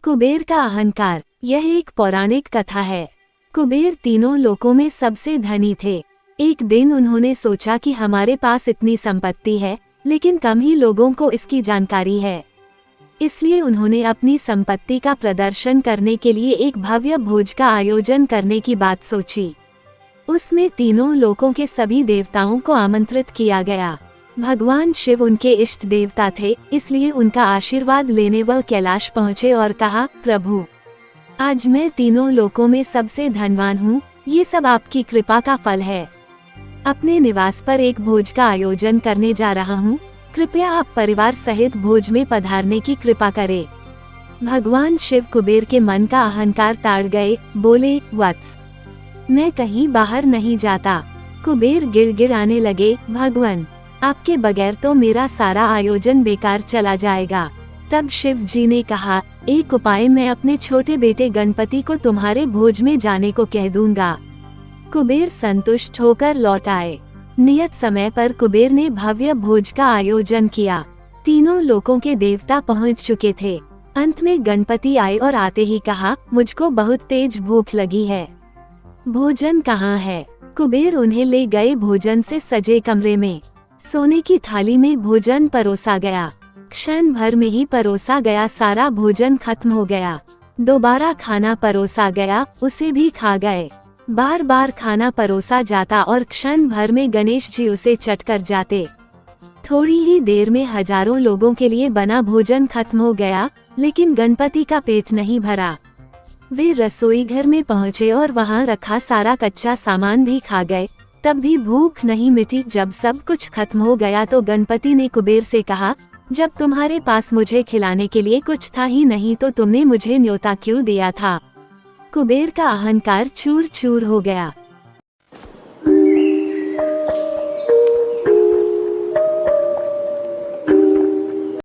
कुबेर का अहंकार। यह एक पौराणिक कथा है। कुबेर तीनों लोकों में सबसे धनी थे। एक दिन उन्होंने सोचा कि हमारे पास इतनी संपत्ति है, लेकिन कम ही लोगों को इसकी जानकारी है। इसलिए उन्होंने अपनी संपत्ति का प्रदर्शन करने के लिए एक भव्य भोज का आयोजन करने की बात सोची। उसमें तीनों लोकों के सभी देवताओं को आमंत्रित किया गया। भगवान शिव उनके इष्ट देवता थे, इसलिए उनका आशीर्वाद लेने वह कैलाश पहुँचे और कहा, प्रभु, आज मैं तीनों लोकों में सबसे धनवान हूँ। ये सब आपकी कृपा का फल है। अपने निवास पर एक भोज का आयोजन करने जा रहा हूँ। कृपया आप परिवार सहित भोज में पधारने की कृपा करें। भगवान शिव कुबेर के मन का अहंकार ताड़ गए। बोले, वत्स, मैं कहीं बाहर नहीं जाता। कुबेर गिड़गिड़ाने लगे, भगवान, आपके बगैर तो मेरा सारा आयोजन बेकार चला जाएगा। तब शिव जी ने कहा, एक उपाय मैं अपने छोटे बेटे गणपति को तुम्हारे भोज में जाने को कह दूंगा। कुबेर संतुष्ट होकर लौट आए। नियत समय पर कुबेर ने भव्य भोज का आयोजन किया। तीनों लोकों के देवता पहुंच चुके थे। अंत में गणपति आए और आते ही कहा, मुझको बहुत तेज भूख लगी है। भोजन कहाँ है? कुबेर उन्हें ले गए भोजन से सजे कमरे में। सोने की थाली में भोजन परोसा गया। क्षण भर में ही परोसा गया सारा भोजन खत्म हो गया। दोबारा खाना परोसा गया, उसे भी खा गए। बार बार खाना परोसा जाता और क्षण भर में गणेश जी उसे चट कर जाते। थोड़ी ही देर में हजारों लोगों के लिए बना भोजन खत्म हो गया, लेकिन गणपति का पेट नहीं भरा। वे रसोई घर में पहुंचे और वहां रखा सारा कच्चा सामान भी खा गए, तब भी भूख नहीं मिटी। जब सब कुछ खत्म हो गया तो गणपति ने कुबेर से कहा, जब तुम्हारे पास मुझे खिलाने के लिए कुछ था ही नहीं तो तुमने मुझे न्योता क्यों दिया था? कुबेर का अहंकार चूर चूर हो गया।